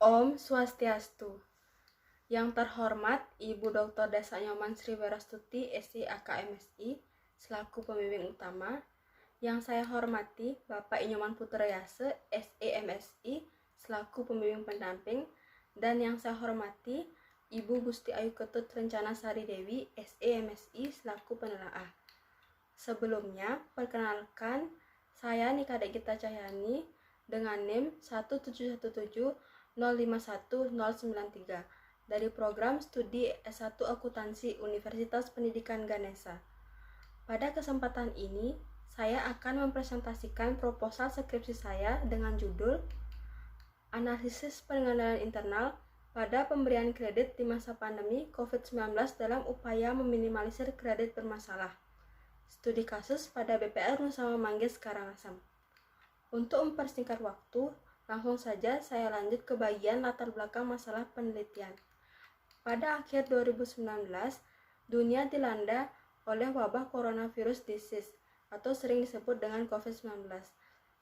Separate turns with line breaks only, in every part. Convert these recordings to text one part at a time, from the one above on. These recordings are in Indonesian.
Om Swastiastu. Yang terhormat Ibu Dr. Desa Nyoman Sri Werastuti, SI AKMSI, selaku pembimbing utama. Yang saya hormati Bapak Inyoman Putrayase, SE MSI, selaku pembimbing pendamping. Dan yang saya hormati Ibu Gusti Ayu Ketut Rencana Sari Dewi, SE MSI, selaku penelaah. Sebelumnya, perkenalkan, saya Nikadek Gita Cahyani dengan NIM 171705193 dari program studi S1 Akuntansi Universitas Pendidikan Ganesha. Pada kesempatan ini, saya akan mempresentasikan proposal skripsi saya dengan judul Analisis Pengendalian Internal pada Pemberian Kredit di Masa Pandemi COVID-19 dalam Upaya Meminimalisir Kredit Bermasalah. Studi kasus pada BPR Nusa Manggis Karangasem. Untuk mempersingkat waktu, langsung saja saya lanjut ke bagian latar belakang masalah penelitian. Pada akhir 2019, dunia dilanda oleh wabah coronavirus disease atau sering disebut dengan COVID-19.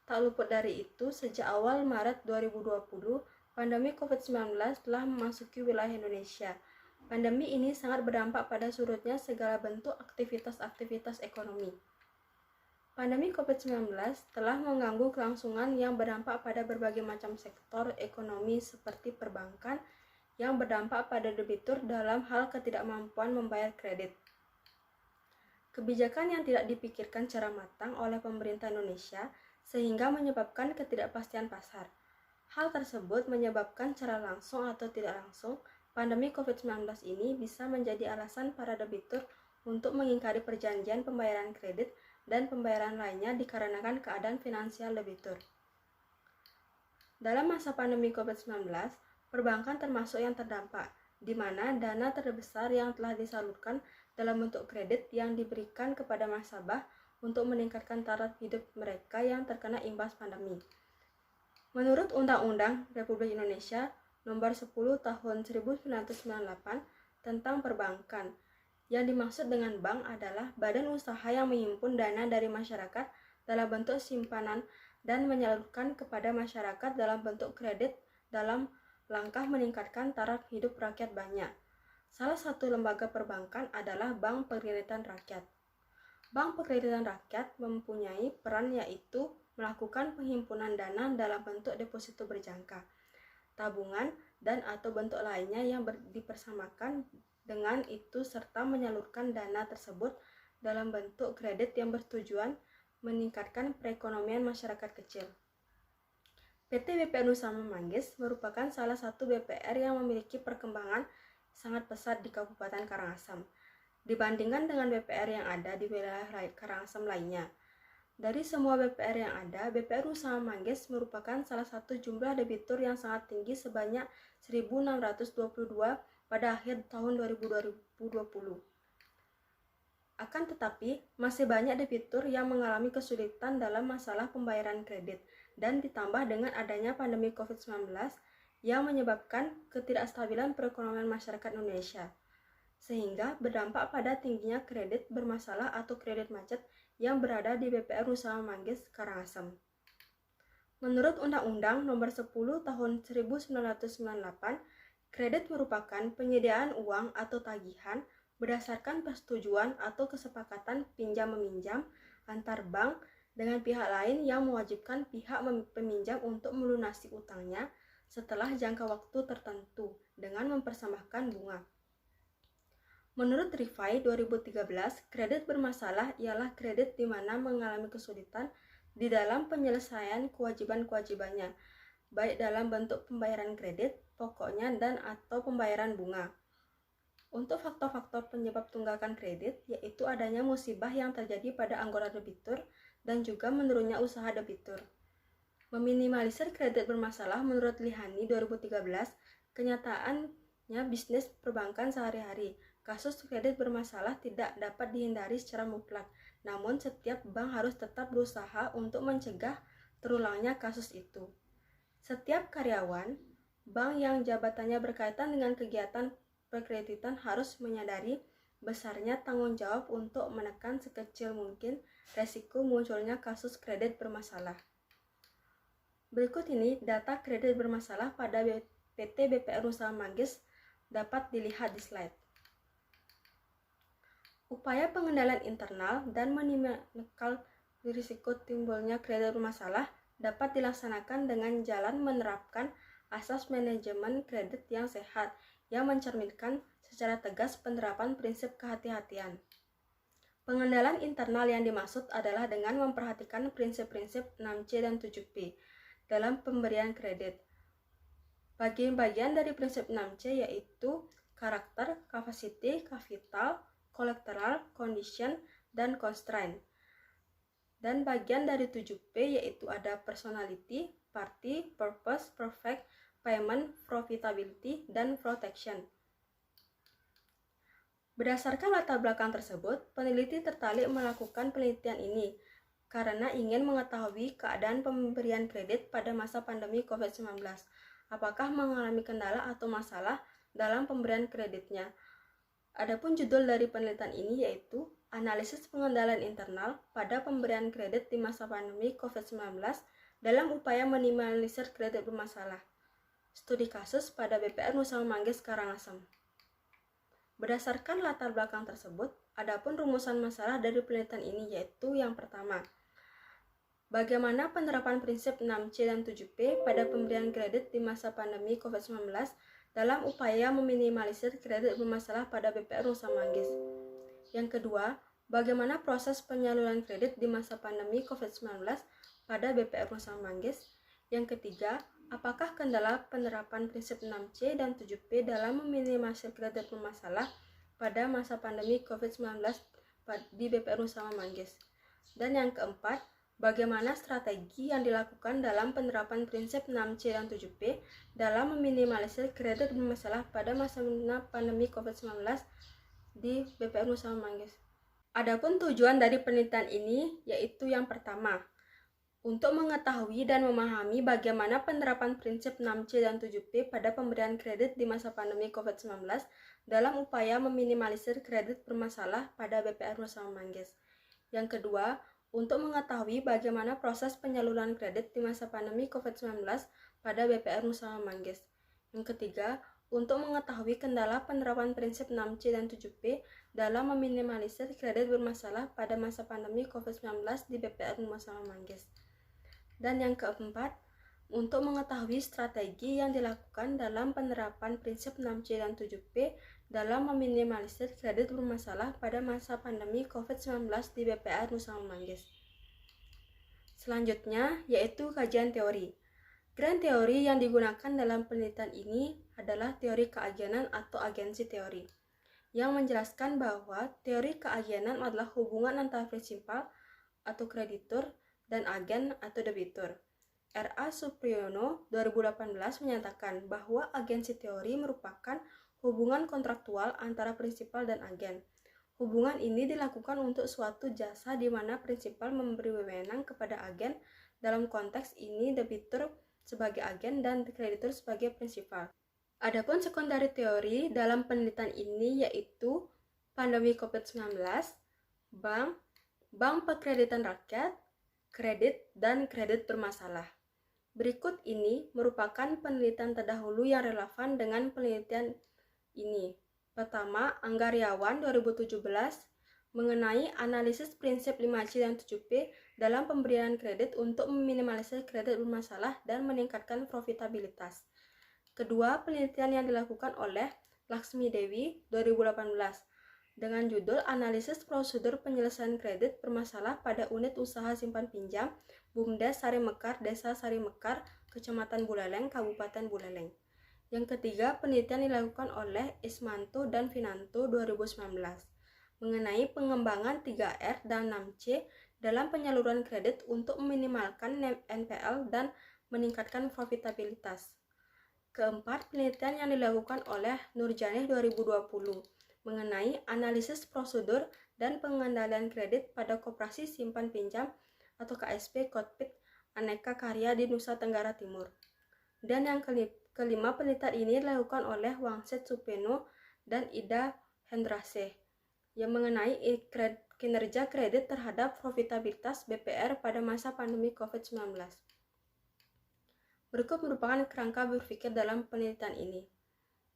Tak luput dari itu, sejak awal Maret 2020, pandemi COVID-19 telah memasuki wilayah Indonesia. Pandemi ini sangat berdampak pada surutnya segala bentuk aktivitas ekonomi. Pandemi COVID-19 telah mengganggu kelangsungan yang berdampak pada berbagai macam sektor ekonomi seperti perbankan yang berdampak pada debitur dalam hal ketidakmampuan membayar kredit. Kebijakan yang tidak dipikirkan secara matang oleh pemerintah Indonesia sehingga menyebabkan ketidakpastian pasar. Hal tersebut menyebabkan secara langsung atau tidak langsung pandemi COVID-19 ini bisa menjadi alasan para debitur untuk mengingkari perjanjian pembayaran kredit dan pembayaran lainnya dikarenakan keadaan finansial debitur. Dalam masa pandemi COVID-19, perbankan termasuk yang terdampak, di mana dana terbesar yang telah disalurkan dalam bentuk kredit yang diberikan kepada nasabah untuk meningkatkan taraf hidup mereka yang terkena imbas pandemi. Menurut Undang-Undang Republik Indonesia Nomor 10 Tahun 1998 tentang Perbankan, yang dimaksud dengan bank adalah badan usaha yang menghimpun dana dari masyarakat dalam bentuk simpanan dan menyalurkan kepada masyarakat dalam bentuk kredit dalam langkah meningkatkan taraf hidup rakyat banyak. Salah satu lembaga perbankan adalah Bank Perkreditan Rakyat. Bank Perkreditan Rakyat mempunyai peran yaitu melakukan penghimpunan dana dalam bentuk deposito berjangka, tabungan, dan atau bentuk lainnya yang dipersamakan dengan itu serta menyalurkan dana tersebut dalam bentuk kredit yang bertujuan meningkatkan perekonomian masyarakat kecil. PT BPR Nusa Manggis merupakan salah satu BPR yang memiliki perkembangan sangat pesat di Kabupaten Karangasem dibandingkan dengan BPR yang ada di wilayah Karangasem lainnya. Dari semua BPR yang ada, BPR Nusa Manggis merupakan salah satu jumlah debitur yang sangat tinggi sebanyak 1.622 pada akhir tahun 2020. Akan tetapi, masih banyak debitur yang mengalami kesulitan dalam masalah pembayaran kredit dan ditambah dengan adanya pandemi COVID-19 yang menyebabkan ketidakstabilan perekonomian masyarakat Indonesia, sehingga berdampak pada tingginya kredit bermasalah atau kredit macet yang berada di BPR Nusa Manggis Karangasem. Menurut Undang-Undang Nomor 10 Tahun 1998, kredit merupakan penyediaan uang atau tagihan berdasarkan persetujuan atau kesepakatan pinjam-meminjam antar bank dengan pihak lain yang mewajibkan pihak peminjam untuk melunasi utangnya setelah jangka waktu tertentu dengan mempersamakan bunga. Menurut Rifai 2013, kredit bermasalah ialah kredit di mana mengalami kesulitan di dalam penyelesaian kewajiban-kewajibannya, baik dalam bentuk pembayaran kredit, pokoknya dan atau pembayaran bunga. Untuk faktor-faktor penyebab tunggakan kredit, yaitu adanya musibah yang terjadi pada anggota debitur dan juga menurunnya usaha debitur. Meminimalisir kredit bermasalah menurut Lihani 2013, kenyataannya bisnis perbankan sehari-hari. Kasus kredit bermasalah tidak dapat dihindari secara mutlak, namun setiap bank harus tetap berusaha untuk mencegah terulangnya kasus itu. Setiap karyawan bank yang jabatannya berkaitan dengan kegiatan perkreditan harus menyadari besarnya tanggung jawab untuk menekan sekecil mungkin resiko munculnya kasus kredit bermasalah. Berikut ini data kredit bermasalah pada PT BPR Nusa Manggis dapat dilihat di slide. Upaya pengendalian internal dan minimalisir risiko timbulnya kredit bermasalah dapat dilaksanakan dengan jalan menerapkan asas manajemen kredit yang sehat yang mencerminkan secara tegas penerapan prinsip kehati-hatian. Pengendalian internal yang dimaksud adalah dengan memperhatikan prinsip-prinsip 6C dan 7P dalam pemberian kredit. Bagian-bagian dari prinsip 6C yaitu karakter, capacity, capital, collateral, condition, dan constraint. Dan bagian dari 7P yaitu ada personality, party, purpose, perfect, payment, profitability, dan protection. Berdasarkan latar belakang tersebut, peneliti tertarik melakukan penelitian ini karena ingin mengetahui keadaan pemberian kredit pada masa pandemi COVID-19. Apakah mengalami kendala atau masalah dalam pemberian kreditnya? Adapun judul dari penelitian ini yaitu Analisis Pengendalian Internal pada Pemberian Kredit di Masa Pandemi COVID-19 dalam upaya minimalisir kredit bermasalah. Studi kasus pada BPR Nusa Manggis Karangasem. Berdasarkan latar belakang tersebut, adapun rumusan masalah dari penelitian ini yaitu yang pertama, bagaimana penerapan prinsip 6C dan 7P pada pemberian kredit di masa pandemi COVID-19 dalam upaya meminimalisir kredit bermasalah pada BPR Nusa Manggis. Yang kedua, bagaimana proses penyaluran kredit di masa pandemi COVID-19 pada BPR Nusa Manggis. Yang ketiga, apakah kendala penerapan prinsip 6C dan 7P dalam meminimalisir kredit bermasalah pada masa pandemi COVID-19 di BPR Nusa Manggis. Dan yang keempat, bagaimana strategi yang dilakukan dalam penerapan prinsip 6C dan 7P dalam meminimalisir kredit bermasalah pada masa pandemi COVID-19 di BPR Nusa Manggis. Adapun tujuan dari penelitian ini yaitu yang pertama, untuk mengetahui dan memahami bagaimana penerapan prinsip 6C dan 7P pada pemberian kredit di masa pandemi COVID-19 dalam upaya meminimalisir kredit bermasalah pada BPR Nusa Manggis. Yang kedua, untuk mengetahui bagaimana proses penyaluran kredit di masa pandemi COVID-19 pada BPR Nusa Manggis. Yang ketiga, untuk mengetahui kendala penerapan prinsip 6C dan 7P dalam meminimalisir kredit bermasalah pada masa pandemi COVID-19 di BPR Nusa Manggis. Dan yang keempat, untuk mengetahui strategi yang dilakukan dalam penerapan prinsip 6C dan 7P dalam meminimalisir kredit bermasalah pada masa pandemi COVID-19 di BPR Nusa Manggis. Selanjutnya, yaitu kajian teori. Grand teori yang digunakan dalam penelitian ini adalah teori keagenan atau agensi teori, yang menjelaskan bahwa teori keagenan adalah hubungan antara prinsipal atau kreditur dan agen atau debitur. R.A. Supriyono 2018 menyatakan bahwa agensi teori merupakan hubungan kontraktual antara prinsipal dan agen. Hubungan ini dilakukan untuk suatu jasa di mana prinsipal memberi wewenang kepada agen, dalam konteks ini debitur sebagai agen dan kreditur sebagai prinsipal. Adapun sekundari teori dalam penelitian ini yaitu pandemi COVID-19, bank pekreditan rakyat, kredit, dan kredit bermasalah. Berikut ini merupakan penelitian terdahulu yang relevan dengan penelitian ini. Pertama, Anggariawan 2017 mengenai analisis prinsip 5C dan 7P dalam pemberian kredit untuk meminimalisir kredit bermasalah dan meningkatkan profitabilitas. Kedua, penelitian yang dilakukan oleh Laksmi Dewi 2018 dengan judul Analisis Prosedur Penyelesaian Kredit Bermasalah pada Unit Usaha Simpan Pinjam BUMDes Sarimekar, Desa Sarimekar, Kecamatan Buleleng, Kabupaten Buleleng. Yang ketiga, penelitian dilakukan oleh Ismanto dan Finanto 2019 mengenai pengembangan 3R dan 6C dalam penyaluran kredit untuk meminimalkan NPL dan meningkatkan profitabilitas. Keempat, penelitian yang dilakukan oleh Nurjani 2020 mengenai analisis prosedur dan pengendalian kredit pada koperasi simpan pinjam atau KSP Kokpit Aneka Karya di Nusa Tenggara Timur. Dan yang kelima, penelitian ini dilakukan oleh Wangsit Supeno dan Ida Hendraseh yang mengenai kinerja kredit terhadap profitabilitas BPR pada masa pandemi COVID-19. Berikut merupakan kerangka berpikir dalam penelitian ini.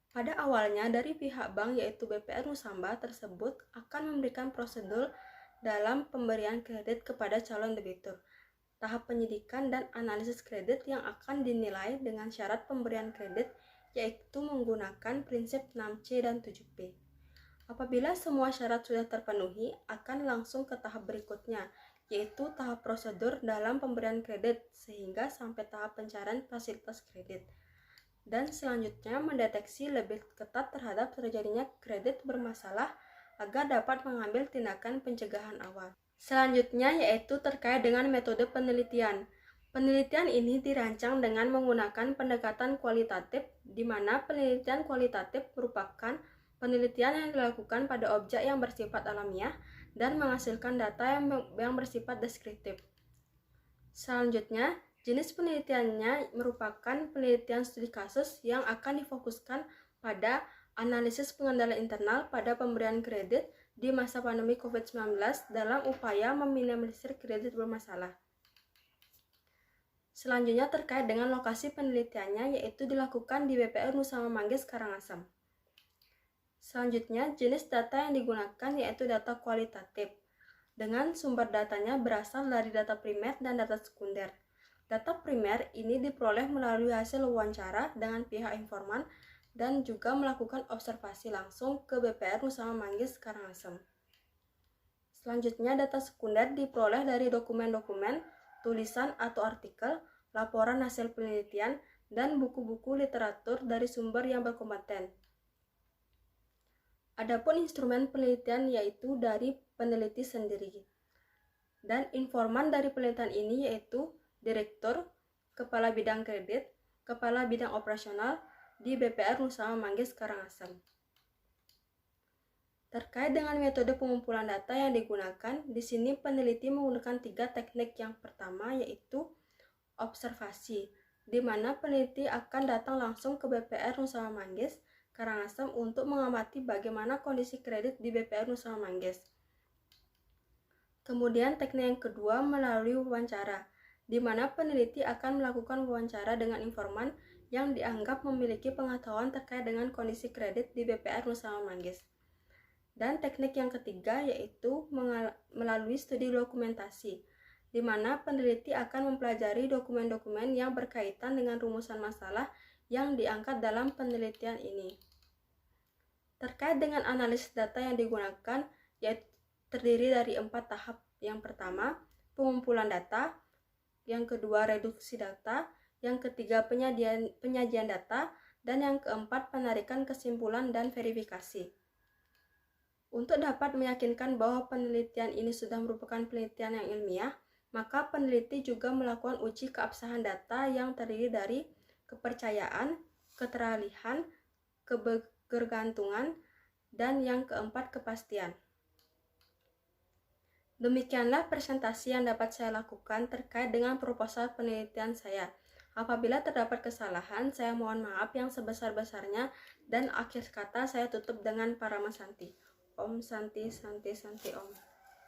Pada awalnya, dari pihak bank yaitu BPR Nusamba tersebut akan memberikan prosedur dalam pemberian kredit kepada calon debitur, tahap penyidikan dan analisis kredit yang akan dinilai dengan syarat pemberian kredit yaitu menggunakan prinsip 6C dan 7P. Apabila semua syarat sudah terpenuhi, akan langsung ke tahap berikutnya, yaitu tahap prosedur dalam pemberian kredit sehingga sampai tahap pencarian fasilitas kredit. Dan selanjutnya mendeteksi lebih ketat terhadap terjadinya kredit bermasalah agar dapat mengambil tindakan pencegahan awal. Selanjutnya yaitu terkait dengan metode penelitian. Penelitian ini dirancang dengan menggunakan pendekatan kualitatif, di mana penelitian kualitatif merupakan penelitian yang dilakukan pada objek yang bersifat alamiah dan menghasilkan data yang bersifat deskriptif. Selanjutnya, jenis penelitiannya merupakan penelitian studi kasus yang akan difokuskan pada analisis pengendalian internal pada pemberian kredit di masa pandemi COVID-19 dalam upaya meminimalisir kredit bermasalah. Selanjutnya terkait dengan lokasi penelitiannya yaitu dilakukan di BPR Nusama Manggis Karangasem. Selanjutnya, jenis data yang digunakan yaitu data kualitatif, dengan sumber datanya berasal dari data primer dan data sekunder. Data primer ini diperoleh melalui hasil wawancara dengan pihak informan dan juga melakukan observasi langsung ke BPR Nusama Manggis Karangasem. Selanjutnya, data sekunder diperoleh dari dokumen-dokumen, tulisan atau artikel, laporan hasil penelitian, dan buku-buku literatur dari sumber yang berkompeten. Adapun instrumen penelitian yaitu dari peneliti sendiri. Dan informan dari penelitian ini yaitu Direktur, Kepala Bidang Kredit, Kepala Bidang Operasional di BPR Nusama Manggis Karangasem. Terkait dengan metode pengumpulan data yang digunakan, di sini peneliti menggunakan 3 teknik. Yang pertama yaitu observasi, di mana peneliti akan datang langsung ke BPR Nusama Manggis Karangasem untuk mengamati bagaimana kondisi kredit di BPR Nusama Manggis. Kemudian teknik yang kedua melalui wawancara, di mana peneliti akan melakukan wawancara dengan informan yang dianggap memiliki pengetahuan terkait dengan kondisi kredit di BPR Nusama Manggis. Dan teknik yang ketiga yaitu melalui studi dokumentasi, di mana peneliti akan mempelajari dokumen-dokumen yang berkaitan dengan rumusan masalah yang diangkat dalam penelitian ini. Terkait dengan analisis data yang digunakan, yaitu terdiri dari 4 tahap. Yang pertama, pengumpulan data, yang kedua, reduksi data, yang ketiga, penyajian data, dan yang keempat, penarikan kesimpulan dan verifikasi. Untuk dapat meyakinkan bahwa penelitian ini sudah merupakan penelitian yang ilmiah, maka peneliti juga melakukan uji keabsahan data yang terdiri dari kepercayaan, keteralihan, kebergantungan, dan yang keempat kepastian. Demikianlah presentasi yang dapat saya lakukan terkait dengan proposal penelitian saya. Apabila terdapat kesalahan, saya mohon maaf yang sebesar-besarnya dan akhir kata saya tutup dengan Parama Santi. Om Santi Santi Santi Om.